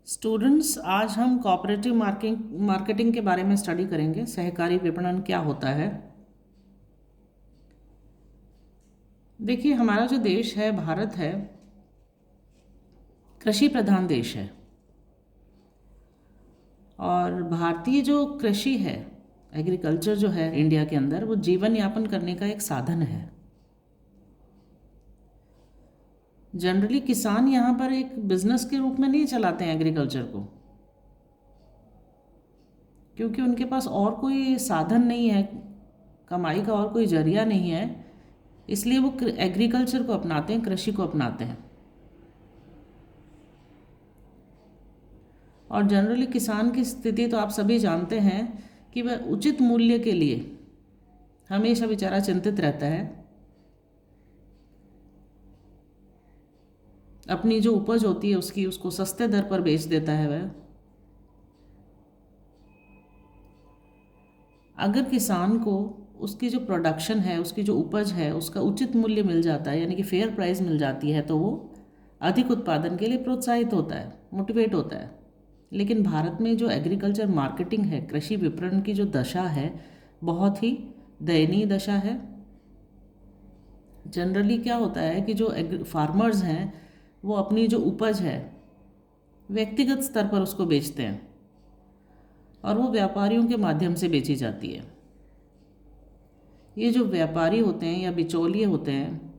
Students, आज हम cooperative marketing के बारे में स्टडी करेंगे। सहकारी विपणन क्या होता है। देखिए, हमारा जो देश है, भारत है, कृषि प्रधान देश है। और भारतीय जो कृषि है, एग्रीकल्चर जो है इंडिया के अंदर, वो जीवन यापन करने का एक साधन है। जनरली किसान यहाँ पर एक बिजनेस के रूप में नहीं चलाते हैं एग्रीकल्चर को, क्योंकि उनके पास और कोई साधन नहीं है, कमाई का और कोई जरिया नहीं है। इसलिए वो एग्रीकल्चर को अपनाते हैं, कृषि को अपनाते हैं। और जनरली किसान की स्थिति तो आप सभी जानते हैं कि वह उचित मूल्य के लिए हमेशा बेचारा चिंतित रहता है। अपनी जो उपज होती है उसको सस्ते दर पर बेच देता है वह। अगर किसान को उसकी जो प्रोडक्शन है, उसकी जो उपज है, उसका उचित मूल्य मिल जाता है, यानी कि फेयर प्राइस मिल जाती है, तो वो अधिक उत्पादन के लिए प्रोत्साहित होता है, मोटिवेट होता है। लेकिन भारत में जो एग्रीकल्चर मार्केटिंग है, कृषि विपणन की जो दशा है, बहुत ही दयनीय दशा है। जनरली क्या होता है कि जो फार्मर्स हैं, वो अपनी जो उपज है व्यक्तिगत स्तर पर उसको बेचते हैं और वो व्यापारियों के माध्यम से बेची जाती है। ये जो व्यापारी होते हैं या बिचौलिए होते हैं,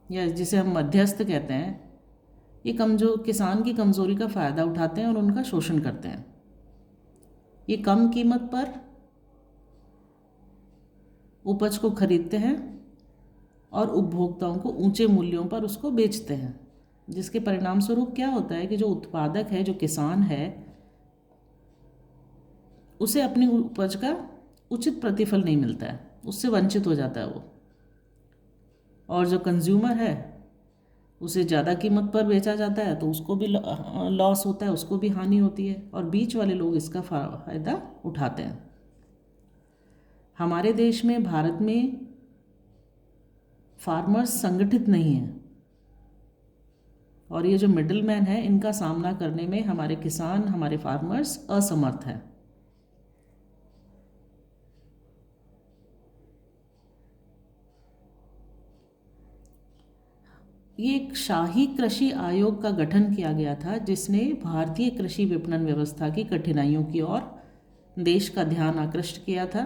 या जिसे हम मध्यस्थ कहते हैं, ये किसान की कमज़ोरी का फ़ायदा उठाते हैं और उनका शोषण करते हैं। ये कम कीमत पर उपज को खरीदते हैं और उपभोक्ताओं को ऊंचे मूल्यों पर उसको बेचते हैं, जिसके परिणाम स्वरूप क्या होता है कि जो उत्पादक है, जो किसान है, उसे अपनी उपज का उचित प्रतिफल नहीं मिलता है, उससे वंचित हो जाता है वो। और जो कंज्यूमर है, उसे ज़्यादा कीमत पर बेचा जाता है तो उसको भी लॉस होता है, उसको भी हानि होती है, और बीच वाले लोग इसका फ़ायदा उठाते हैं। हमारे देश में, भारत में, फार्मर्स संगठित नहीं हैं, और ये जो मिडिल मैन है, इनका सामना करने में हमारे किसान, हमारे फार्मर्स असमर्थ हैं। ये एक शाही कृषि आयोग का गठन किया गया था, जिसने भारतीय कृषि विपणन व्यवस्था की कठिनाइयों की ओर देश का ध्यान आकृष्ट किया था।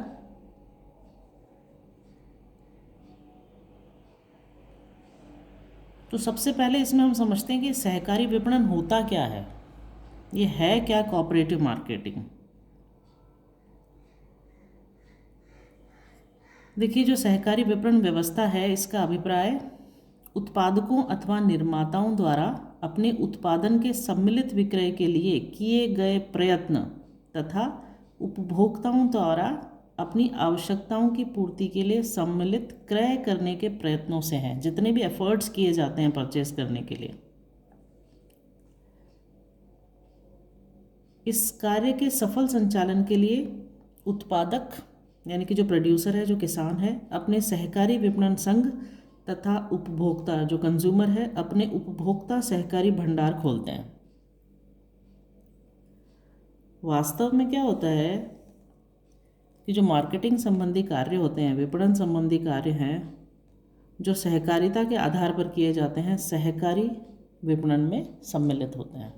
तो सबसे पहले इसमें हम समझते हैं कि सहकारी विपणन होता क्या है, ये है क्या कोऑपरेटिव मार्केटिंग। देखिए, जो सहकारी विपणन व्यवस्था है, इसका अभिप्राय उत्पादकों अथवा निर्माताओं द्वारा अपने उत्पादन के सम्मिलित विक्रय के लिए किए गए प्रयत्न तथा उपभोक्ताओं द्वारा अपनी आवश्यकताओं की पूर्ति के लिए सम्मिलित क्रय करने के प्रयत्नों से हैं। जितने भी एफर्ट्स किए जाते हैं परचेज करने के लिए, इस कार्य के सफल संचालन के लिए उत्पादक, यानी कि जो प्रोड्यूसर है, जो किसान है, अपने सहकारी विपणन संघ तथा उपभोक्ता, जो कंज्यूमर है, अपने उपभोक्ता सहकारी भंडार खोलते हैं। वास्तव में क्या होता है कि जो मार्केटिंग संबंधी कार्य होते हैं, विपणन संबंधी कार्य हैं, जो सहकारिता के आधार पर किए जाते हैं, सहकारी विपणन में सम्मिलित होते हैं।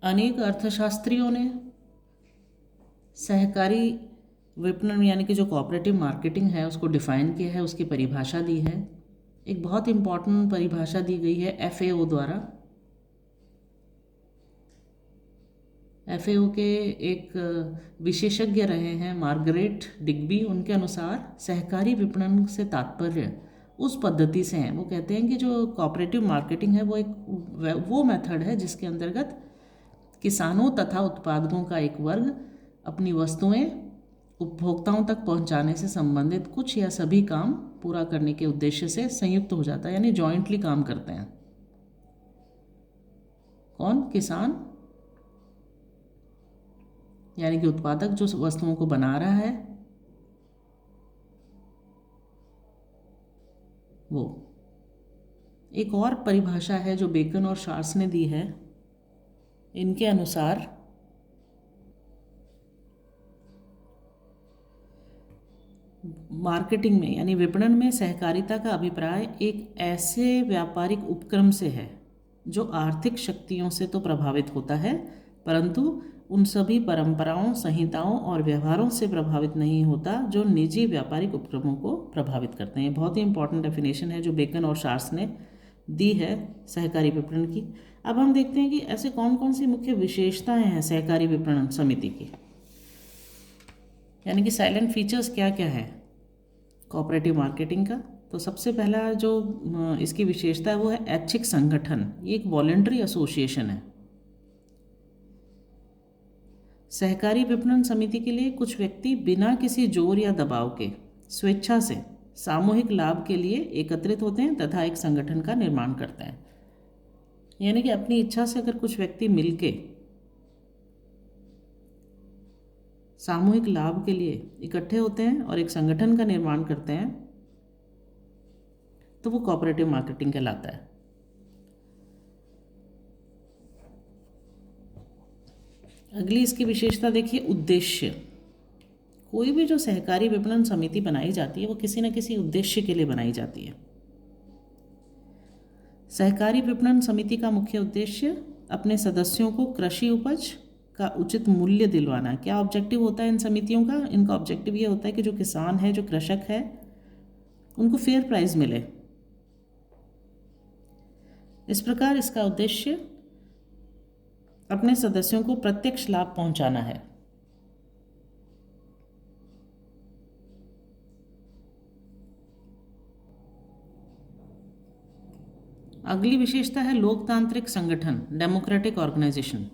अनेक अर्थशास्त्रियों ने सहकारी विपणन, यानी कि जो कोऑपरेटिव मार्केटिंग है, उसको डिफाइन किया है, उसकी परिभाषा दी है। एक बहुत इम्पॉर्टेंट परिभाषा दी गई है FAO द्वारा। FAO के एक विशेषज्ञ रहे हैं मार्गरेट डिग्बी। उनके अनुसार सहकारी विपणन से तात्पर्य उस पद्धति से है। वो कहते हैं कि जो कोऑपरेटिव मार्केटिंग है, वो मेथड है जिसके अंतर्गत किसानों तथा उत्पादकों का एक वर्ग अपनी वस्तुएं उपभोक्ताओं तक पहुंचाने से संबंधित कुछ या सभी काम पूरा करने के उद्देश्य से संयुक्त हो जाता है, यानी जॉइंटली काम करते हैं। कौन? किसान, यानी कि उत्पादक जो वस्तुओं को बना रहा है, वो। एक और परिभाषा है जो बेकन और शार्स ने दी है। इनके अनुसार मार्केटिंग में यानी विपणन में सहकारिता का अभिप्राय एक ऐसे व्यापारिक उपक्रम से है जो आर्थिक शक्तियों से तो प्रभावित होता है, परंतु उन सभी परंपराओं, संहिताओं और व्यवहारों से प्रभावित नहीं होता जो निजी व्यापारिक उपक्रमों को प्रभावित करते हैं। बहुत ही इंपॉर्टेंट डेफिनेशन है जो बेकन और शार्स ने दी है सहकारी विपणन की। अब हम देखते हैं कि ऐसे कौन कौन सी मुख्य विशेषताएं हैं सहकारी विपणन समिति की, यानी कि साइलेंट फीचर्स क्या क्या है कोऑपरेटिव मार्केटिंग का। तो सबसे पहला जो इसकी विशेषता है वो है ऐच्छिक संगठन। ये एक वॉलंटरी एसोसिएशन है। सहकारी विपणन समिति के लिए कुछ व्यक्ति बिना किसी जोर या दबाव के स्वेच्छा से सामूहिक लाभ के लिए एकत्रित होते हैं तथा एक संगठन का निर्माण करते हैं। यानी कि अपनी इच्छा से अगर कुछ व्यक्ति मिलके सामूहिक लाभ के लिए इकट्ठे होते हैं और एक संगठन का निर्माण करते हैं तो वो कोऑपरेटिव मार्केटिंग कहलाता है। अगली इसकी विशेषता देखिए, उद्देश्य। कोई भी जो सहकारी विपणन समिति बनाई जाती है वो किसी न किसी उद्देश्य के लिए बनाई जाती है। सहकारी विपणन समिति का मुख्य उद्देश्य अपने सदस्यों को कृषि उपज का उचित मूल्य दिलवाना। क्या ऑब्जेक्टिव होता है इन समितियों का? इनका ऑब्जेक्टिव ये होता है कि जो किसान है, जो कृषक है, उनको फेयर प्राइस मिले। इस प्रकार इसका उद्देश्य अपने सदस्यों को प्रत्यक्ष लाभ पहुंचाना है। अगली विशेषता है लोकतांत्रिक संगठन, डेमोक्रेटिक ऑर्गेनाइजेशन।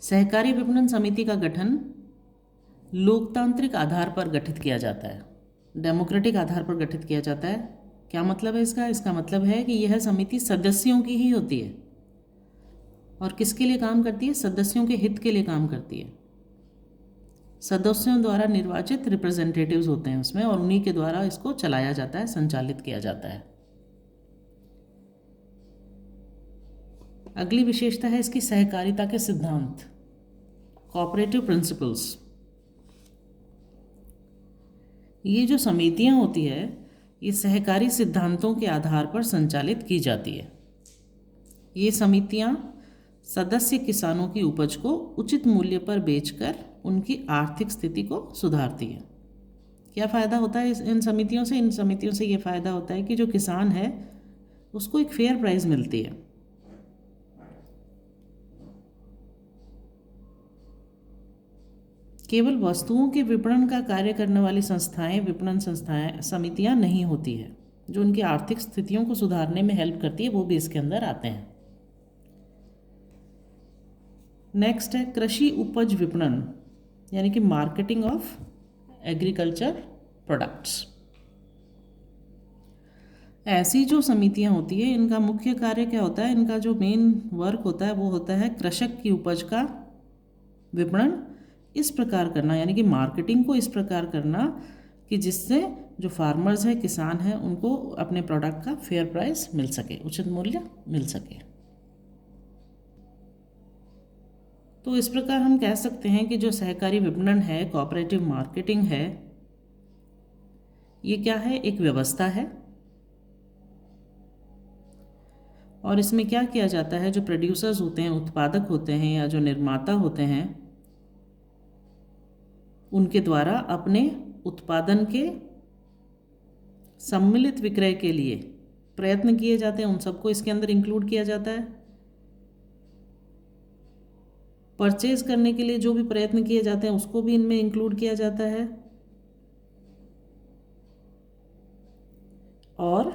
सहकारी विपणन समिति का गठन लोकतांत्रिक आधार पर गठित किया जाता है, डेमोक्रेटिक आधार पर गठित किया जाता है। क्या मतलब है इसका? इसका मतलब है कि यह समिति सदस्यों की ही होती है और किसके लिए काम करती है? सदस्यों के हित के लिए काम करती है। सदस्यों द्वारा निर्वाचित रिप्रेजेंटेटिव्स होते हैं उसमें और उन्हीं के द्वारा इसको चलाया जाता है, संचालित किया जाता है। अगली विशेषता है इसकी सहकारिता के सिद्धांत, कोऑपरेटिव प्रिंसिपल्स। ये जो समितियां होती है ये सहकारी सिद्धांतों के आधार पर संचालित की जाती है। ये समितियां सदस्य किसानों की उपज को उचित मूल्य पर बेचकर उनकी आर्थिक स्थिति को सुधारती है। क्या फ़ायदा होता है इन समितियों से? इन समितियों से ये फ़ायदा होता है कि जो किसान है उसको एक फेयर प्राइस मिलती है। केवल वस्तुओं के विपणन का कार्य करने वाली संस्थाएं, विपणन संस्थाएं, समितियां नहीं होती है। जो उनकी आर्थिक स्थितियों को सुधारने में हेल्प करती है वो भी इसके अंदर आते हैं। नेक्स्ट है कृषि उपज विपणन, यानी कि मार्केटिंग ऑफ एग्रीकल्चर प्रोडक्ट्स। ऐसी जो समितियां होती है इनका मुख्य कार्य क्या होता है? इनका जो मेन वर्क होता है वो होता है कृषक की उपज का विपणन इस प्रकार करना, यानी कि मार्केटिंग को इस प्रकार करना कि जिससे जो फार्मर्स हैं, किसान हैं, उनको अपने प्रोडक्ट का फेयर प्राइस मिल सके, उचित मूल्य मिल सके। तो इस प्रकार हम कह सकते हैं कि जो सहकारी विपणन है, कोऑपरेटिव मार्केटिंग है, ये क्या है? एक व्यवस्था है और इसमें क्या किया जाता है? जो प्रोड्यूसर्स होते हैं, उत्पादक होते हैं या जो निर्माता होते हैं, उनके द्वारा अपने उत्पादन के सम्मिलित विक्रय के लिए प्रयत्न किए जाते हैं। उन सबको इसके अंदर इंक्लूड किया जाता है। परचेज करने के लिए जो भी प्रयत्न किए जाते हैं उसको भी इनमें इंक्लूड किया जाता है। और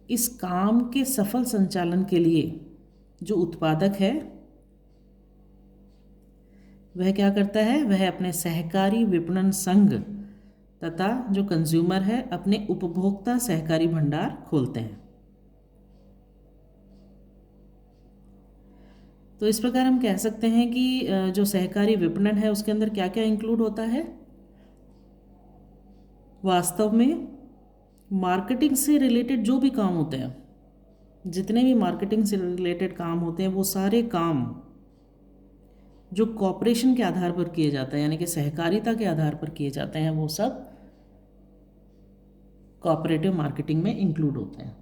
इस काम के सफल संचालन के लिए जो उत्पादक है वह क्या करता है? वह अपने सहकारी विपणन संघ तथा जो कंज्यूमर है अपने उपभोक्ता सहकारी भंडार खोलते हैं। तो इस प्रकार हम कह सकते हैं कि जो सहकारी विपणन है उसके अंदर क्या क्या इंक्लूड होता है? वास्तव में मार्केटिंग से रिलेटेड जो भी काम होते हैं, जितने भी मार्केटिंग से रिलेटेड काम होते हैं, वो सारे काम जो कॉपरेशन के आधार पर किए जाते हैं, यानी कि सहकारिता के आधार पर किए जाते हैं, वो सब कोऑपरेटिव मार्केटिंग में इंक्लूड होते हैं।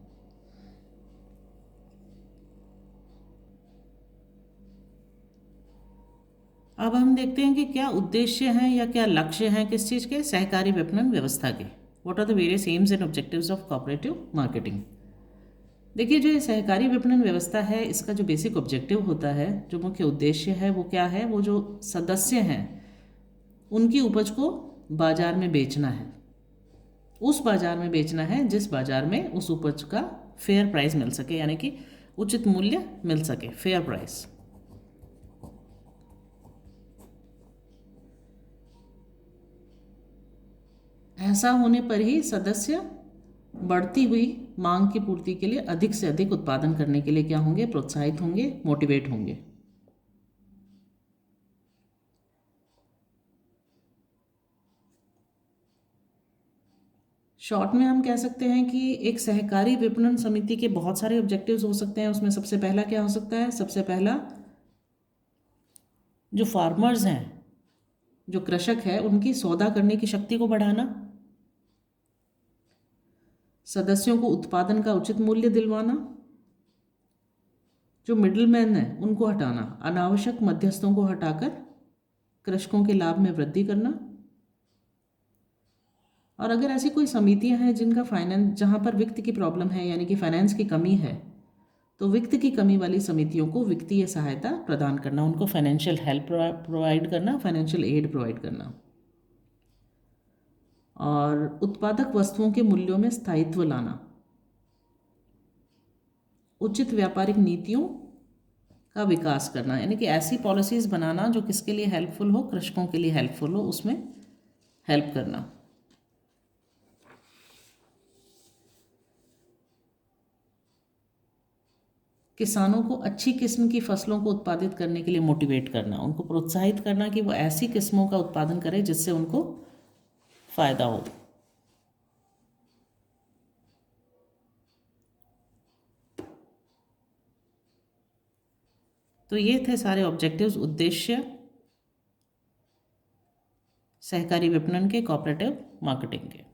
अब हम देखते हैं कि क्या उद्देश्य हैं या क्या लक्ष्य हैं किस चीज़ के, सहकारी विपणन व्यवस्था के। What are the various aims and objectives of cooperative marketing. देखिए, जो ये सहकारी विपणन व्यवस्था है, इसका जो बेसिक ऑब्जेक्टिव होता है, जो मुख्य उद्देश्य है, वो क्या है? वो जो सदस्य हैं उनकी उपज को बाजार में बेचना है, उस बाजार में बेचना है जिस बाजार में उस उपज का फेयर प्राइस मिल सके, यानी कि उचित मूल्य मिल सके, फेयर प्राइस। ऐसा होने पर ही सदस्य बढ़ती हुई मांग की पूर्ति के लिए अधिक से अधिक उत्पादन करने के लिए क्या होंगे? प्रोत्साहित होंगे, मोटिवेट होंगे। शॉर्ट में हम कह सकते हैं कि एक सहकारी विपणन समिति के बहुत सारे ऑब्जेक्टिव्स हो सकते हैं। उसमें सबसे पहला क्या हो सकता है? सबसे पहला, जो फार्मर्स हैं, जो कृषक है, उनकी सौदा करने की शक्ति को बढ़ाना, सदस्यों को उत्पादन का उचित मूल्य दिलवाना, जो मिडिलमैन है उनको हटाना, अनावश्यक मध्यस्थों को हटाकर कृषकों के लाभ में वृद्धि करना। और अगर ऐसी कोई समितियां हैं जिनका फाइनेंस, जहां पर वित्त की प्रॉब्लम है, यानी कि फाइनेंस की कमी है, तो वित्त की कमी वाली समितियों को वित्तीय सहायता प्रदान करना, उनको फाइनेंशियल हेल्प प्रोवाइड करना, फाइनेंशियल एड प्रोवाइड करना। और उत्पादक वस्तुओं के मूल्यों में स्थायित्व लाना, उचित व्यापारिक नीतियों का विकास करना, यानी कि ऐसी पॉलिसीज़ बनाना जो किसके लिए हेल्पफुल हो? कृषकों के लिए हेल्पफुल हो, उसमें हेल्प करना। किसानों को अच्छी किस्म की फसलों को उत्पादित करने के लिए मोटिवेट करना, उनको प्रोत्साहित करना कि वो ऐसी किस्मों का उत्पादन करें जिससे उनको फ़ायदा हो। तो ये थे सारे ऑब्जेक्टिव्स, उद्देश्य सहकारी विपणन के, कोऑपरेटिव मार्केटिंग के।